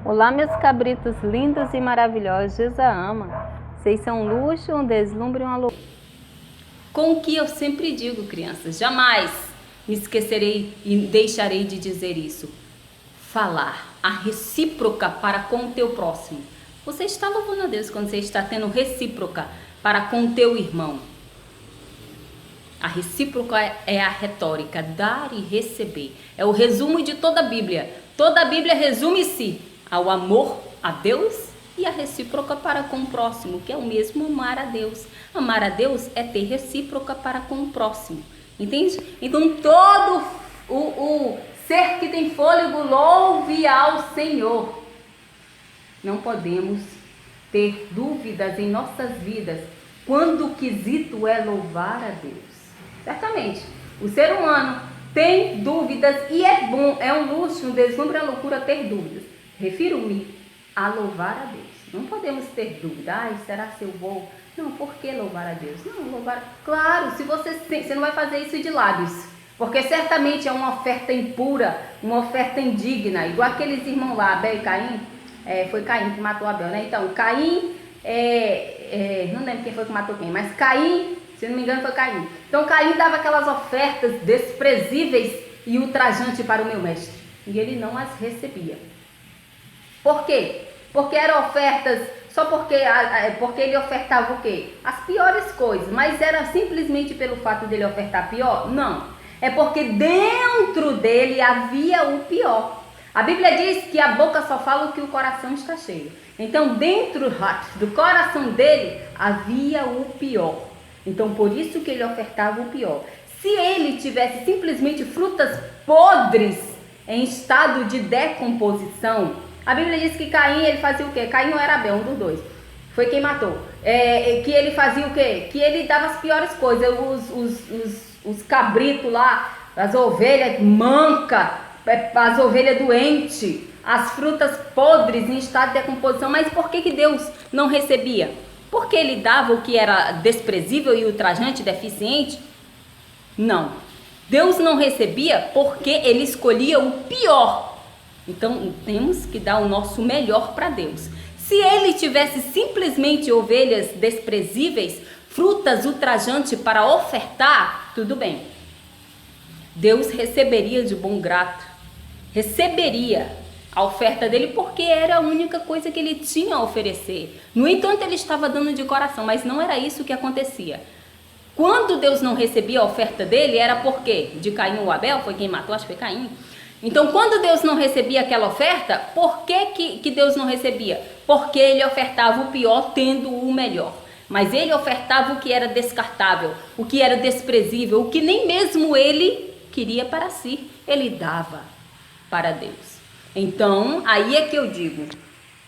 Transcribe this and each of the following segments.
Olá, meus cabritos lindos e maravilhosos, Deus a ama. Vocês são um luxo, um deslumbre e uma loucura. Com o que eu sempre digo, crianças, jamais me esquecerei e deixarei de dizer isso. Falar a recíproca para com o teu próximo. Você está louvando a Deus quando você está tendo recíproca para com o teu irmão. A recíproca é a retórica, dar e receber. É o resumo de toda a Bíblia. Toda a Bíblia resume-se ao amor a Deus e a recíproca para com o próximo, que é o mesmo amar a Deus. Amar a Deus é ter recíproca para com o próximo. Entende? Então todo o ser que tem fôlego louve ao Senhor. Não podemos ter dúvidas em nossas vidas quando o quesito é louvar a Deus. Certamente, o ser humano tem dúvidas e é bom, é um luxo, um deslumbre, uma loucura ter dúvidas. Refiro-me a louvar a Deus. Não podemos ter dúvida. Ai, será que eu vou? Não, por que louvar a Deus? Não, louvar... Claro, se você não vai fazer isso de lábios, porque certamente é uma oferta impura, uma oferta indigna, igual aqueles irmãos lá, Abel e Caim. Foi Caim que matou Abel, né? Então, Caim, não lembro quem foi que matou quem, mas Caim, se não me engano, foi Caim. Então, Caim dava aquelas ofertas desprezíveis e ultrajantes para o meu mestre, e ele não as recebia. Por quê? Porque eram ofertas, só porque ele ofertava o quê? As piores coisas, mas era simplesmente pelo fato dele ofertar pior? Não, é porque dentro dele havia o pior. A Bíblia diz que a boca só fala o que o coração está cheio. Então dentro do coração dele havia o pior. Então por isso que ele ofertava o pior. Se ele tivesse simplesmente frutas podres em estado de decomposição, a Bíblia diz que Caim, ele fazia o quê? Caim não era Abel, um dos dois. Foi quem matou. Que ele fazia o quê? Que ele dava as piores coisas. Os cabritos lá, as ovelhas mancas, as ovelhas doentes, as frutas podres em estado de decomposição. Mas por que Deus não recebia? Porque ele dava o que era desprezível e ultrajante, deficiente? Não. Deus não recebia porque ele escolhia o pior. Então temos que dar o nosso melhor para Deus. Se ele tivesse simplesmente ovelhas desprezíveis, frutas ultrajantes para ofertar, tudo bem. Deus receberia de bom grato, receberia a oferta dele porque era a única coisa que ele tinha a oferecer. No entanto, ele estava dando de coração, mas não era isso que acontecia. Quando Deus não recebia a oferta dele, era por quê? De Caim ou Abel, foi quem matou, acho que foi Caim. Então, quando Deus não recebia aquela oferta, por que Deus não recebia? Porque ele ofertava o pior tendo o melhor. Mas ele ofertava o que era descartável, o que era desprezível, o que nem mesmo ele queria para si. Ele dava para Deus. Então, aí é que eu digo,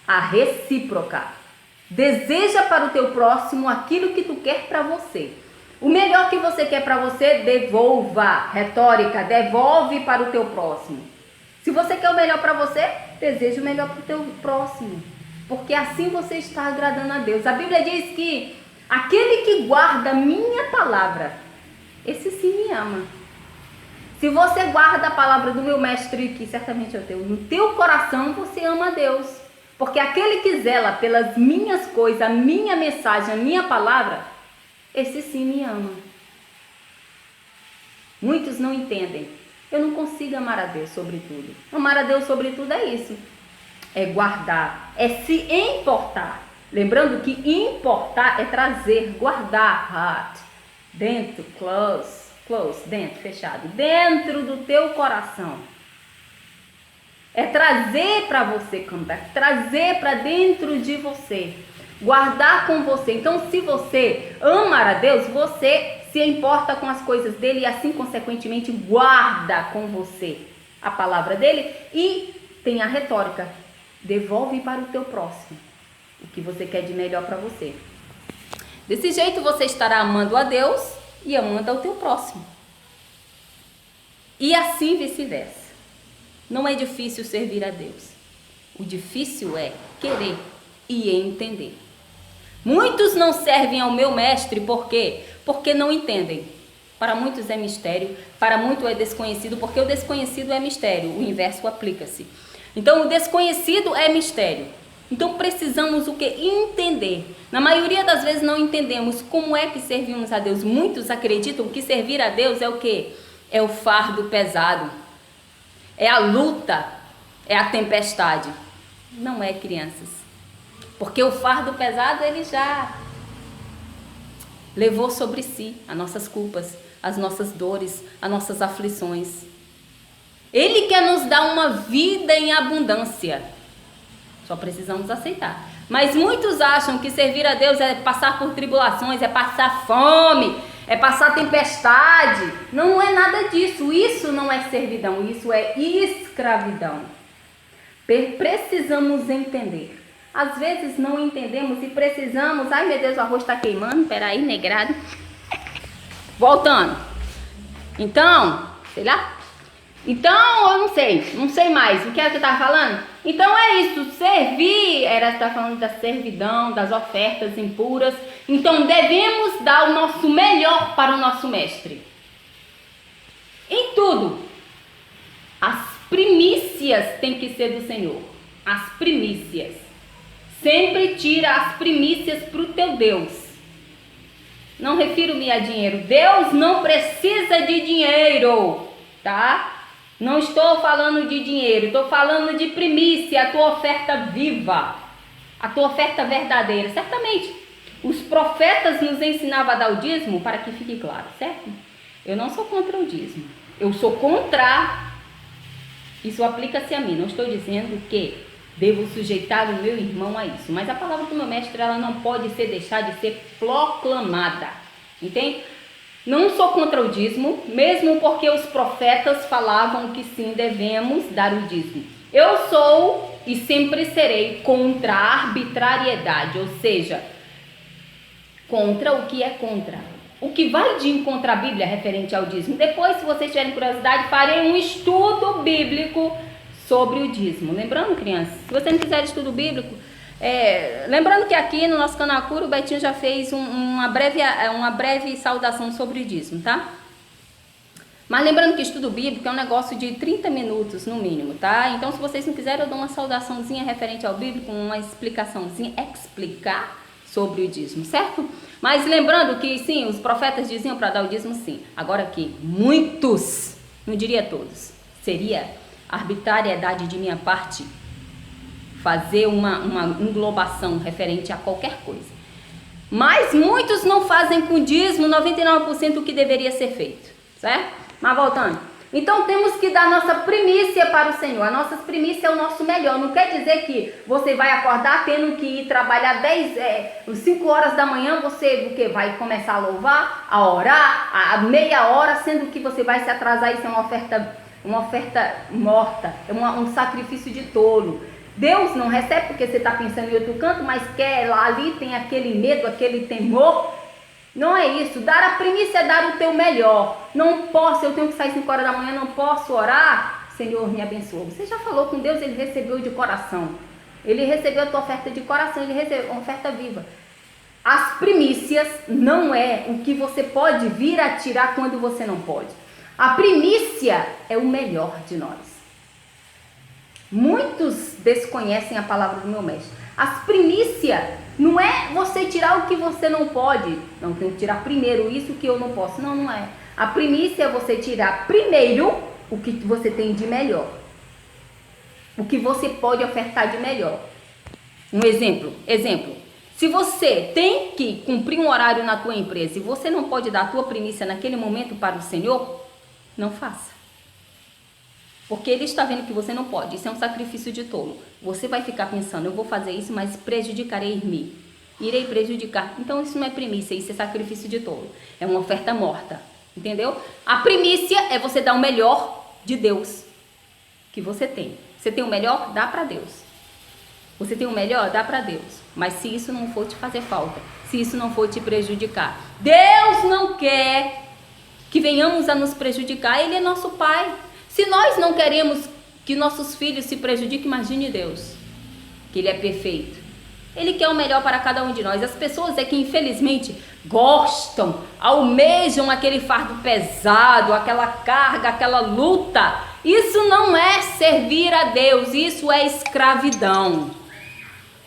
a recíproca. Deseja para o teu próximo aquilo que tu quer para você. O melhor que você quer para você, devolva. Retórica, devolve para o teu próximo. Se você quer o melhor para você, deseja o melhor para o teu próximo. Porque assim você está agradando a Deus. A Bíblia diz que aquele que guarda a minha palavra, esse sim me ama. Se você guarda a palavra do meu mestre, que certamente é o teu, no teu coração, você ama a Deus. Porque aquele que zela pelas minhas coisas, a minha mensagem, a minha palavra, esse sim me ama. Muitos não entendem. Eu não consigo amar a Deus sobre tudo. Amar a Deus sobre tudo é isso. É guardar, é se importar. Lembrando que importar é trazer, guardar, heart, dentro, close, dentro, fechado, dentro do teu coração. É trazer para você cantar, trazer para dentro de você. Guardar com você. Então, se você amar a Deus, você se importa com as coisas dele e assim, consequentemente, guarda com você a palavra dele e tem a retórica. Devolve para o teu próximo o que você quer de melhor para você. Desse jeito, você estará amando a Deus e amando ao teu próximo. E assim vice-versa. Não é difícil servir a Deus. O difícil é querer e entender. Muitos não servem ao meu mestre, por quê? Porque não entendem. Para muitos é mistério, para muitos é desconhecido, porque o desconhecido é mistério, o inverso aplica-se. Então o desconhecido é mistério. Então precisamos o que? Entender. Na maioria das vezes não entendemos como é que servimos a Deus. Muitos acreditam que servir a Deus é o que? É o fardo pesado, é a luta, é a tempestade. Não é, crianças. Porque o fardo pesado ele já levou sobre si as nossas culpas, as nossas dores, as nossas aflições. Ele quer nos dar uma vida em abundância. Só precisamos aceitar. Mas muitos acham que servir a Deus é passar por tribulações, é passar fome, é passar tempestade. Não é nada disso. Isso não é servidão, isso é escravidão. Precisamos entender. Às vezes não entendemos e precisamos... Ai, meu Deus, o arroz está queimando. Peraí, negrado. Voltando. Então, sei lá. Então, eu não sei mais. O que é que eu estava falando? Então é isso, servir, está falando da servidão, das ofertas impuras. Então devemos dar o nosso melhor para o nosso mestre. Em tudo. As primícias têm que ser do Senhor. As primícias. Sempre tira as primícias para o teu Deus. Não refiro-me a dinheiro. Deus não precisa de dinheiro, tá? Não estou falando de dinheiro, estou falando de primícia, a tua oferta viva, a tua oferta verdadeira. Certamente, os profetas nos ensinavam a dar o dízimo, para que fique claro, certo? Eu não sou contra o dízimo, eu sou contra, isso aplica-se a mim, não estou dizendo que devo sujeitar o meu irmão a isso, mas a palavra do meu mestre, ela não pode deixar de ser proclamada, entende? Não sou contra o dízimo, mesmo porque os profetas falavam que sim, devemos dar o dízimo. Eu sou e sempre serei contra a arbitrariedade, ou seja, contra o que é contra. O que vai de encontro à Bíblia referente ao dízimo. Depois, se vocês tiverem curiosidade, farei um estudo bíblico sobre o dízimo. Lembrando, crianças, se você não quiser estudo bíblico... lembrando que aqui no nosso canal Cura, o Betinho já fez uma breve saudação sobre o dízimo, tá? Mas lembrando que estudo bíblico é um negócio de 30 minutos no mínimo, tá? Então se vocês não quiserem, eu dou uma saudaçãozinha referente ao bíblico, uma explicaçãozinha, explicar sobre o dízimo, certo? Mas lembrando que sim, os profetas diziam para dar o dízimo sim. Agora que muitos, não diria todos, seria arbitrariedade de minha parte fazer uma englobação referente a qualquer coisa. Mas muitos não fazem com dízimo 99% o que deveria ser feito, certo? Mas voltando. Então temos que dar nossa primícia para o Senhor. A nossa primícia é o nosso melhor. Não quer dizer que você vai acordar tendo que ir trabalhar 5 horas da manhã, você o que vai começar a louvar, a orar, a meia hora, sendo que você vai se atrasar. Isso é uma oferta morta, é um sacrifício de tolo. Deus não recebe porque você está pensando em outro canto, mas quer lá ali, tem aquele medo, aquele temor. Não é isso. Dar a primícia é dar o teu melhor. Não posso, eu tenho que sair 5 horas da manhã, não posso orar. Senhor, me abençoa. Você já falou com Deus, ele recebeu de coração. Ele recebeu a tua oferta de coração, ele recebeu uma oferta viva. As primícias não é o que você pode vir a tirar quando você não pode. A primícia é o melhor de nós. Muitos desconhecem a palavra do meu mestre. As primícias não é você tirar o que você não pode. Não, tem que tirar primeiro isso que eu não posso. Não, não é. A primícia é você tirar primeiro o que você tem de melhor. O que você pode ofertar de melhor. Um exemplo. Se você tem que cumprir um horário na tua empresa e você não pode dar a tua primícia naquele momento para o Senhor, não faça. Porque ele está vendo que você não pode. Isso é um sacrifício de tolo. Você vai ficar pensando, eu vou fazer isso, mas prejudicarei-me. Irei prejudicar. Então isso não é primícia, isso é sacrifício de tolo. É uma oferta morta. Entendeu? A primícia é você dar o melhor de Deus que você tem. Você tem o melhor? Dá para Deus. Você tem o melhor? Dá para Deus. Mas se isso não for te fazer falta, se isso não for te prejudicar, Deus não quer que venhamos a nos prejudicar. Ele é nosso Pai. Se nós não queremos que nossos filhos se prejudiquem, imagine Deus, que Ele é perfeito. Ele quer o melhor para cada um de nós. As pessoas é que infelizmente gostam, almejam aquele fardo pesado, aquela carga, aquela luta, Isso não é servir a Deus, isso é escravidão.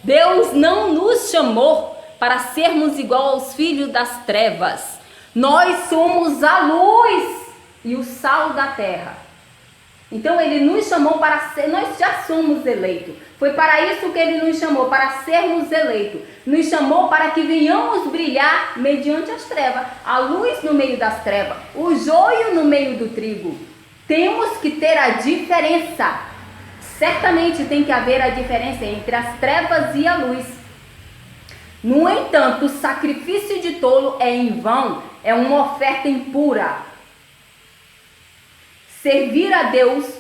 Deus não nos chamou para sermos igual aos filhos das trevas. Nós somos a luz e o sal da terra. Então ele nos chamou para ser, nós já somos eleitos. Foi para isso que ele nos chamou, para sermos eleitos. Nos chamou para que venhamos brilhar mediante as trevas. A luz no meio das trevas, o joio no meio do trigo. Temos que ter a diferença. Certamente tem que haver a diferença entre as trevas e a luz. No entanto, o sacrifício de tolo é em vão, é uma oferta impura. Servir a Deus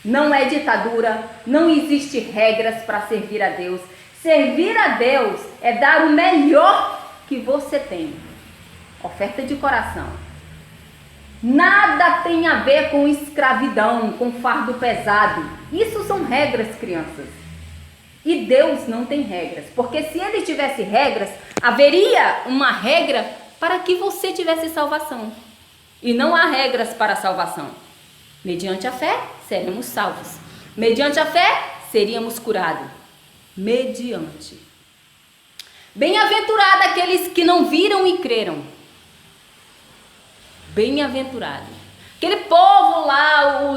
não é ditadura, não existe regras para servir a Deus. Servir a Deus é dar o melhor que você tem. Oferta de coração. Nada tem a ver com escravidão, com fardo pesado. Isso são regras, crianças. E Deus não tem regras, porque se ele tivesse regras, haveria uma regra para que você tivesse salvação. E não há regras para a salvação. Mediante a fé, seremos salvos. Mediante a fé, seríamos curados. Mediante. Bem-aventurado aqueles que não viram e creram. Bem-aventurado. Aquele povo lá,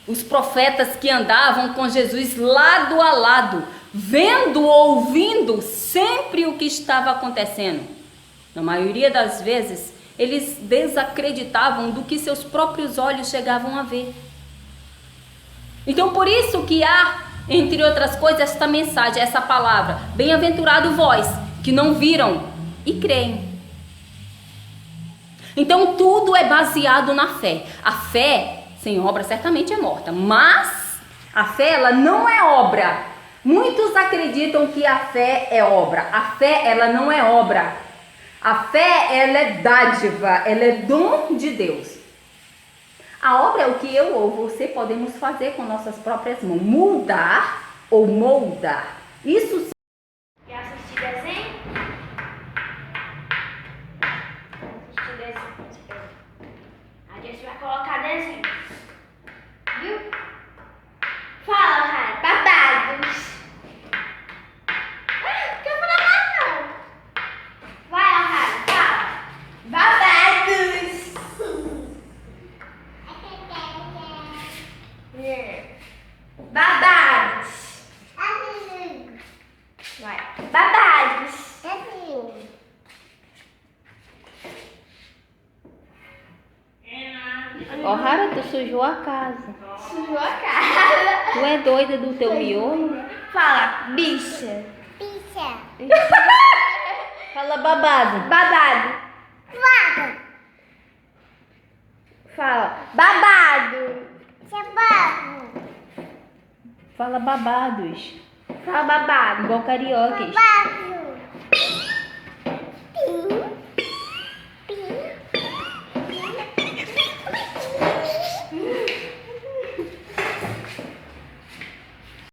os profetas que andavam com Jesus lado a lado, vendo, ouvindo sempre o que estava acontecendo. Na maioria das vezes, eles desacreditavam do que seus próprios olhos chegavam a ver. Então, por isso que há, entre outras coisas, esta mensagem, essa palavra: bem-aventurado vós, que não viram e creem. Então, tudo é baseado na fé. A fé sem obra certamente é morta, mas a fé, ela não é obra. Muitos acreditam que a fé é obra. A fé, ela não é obra. A fé, ela é dádiva, ela é dom de Deus. A obra é o que eu ou você podemos fazer com nossas próprias mãos. Mudar ou moldar. Isso sim. Quer assistir desenho? Assistir desenho. Espera. A gente vai colocar desenho. Viu? Fala, Rara. Babados. Não quero falar mais, não. Vai, Rara. Fala. Babados. Babados. Vai. Babados. Ó, Rara, tu sujou a casa. Sujou a cara. Tu é doida do teu miolo? Fala, bicha. Fala babado. Babado. Fala, babado. Fala babados. Fala, babado. Igual cariocas.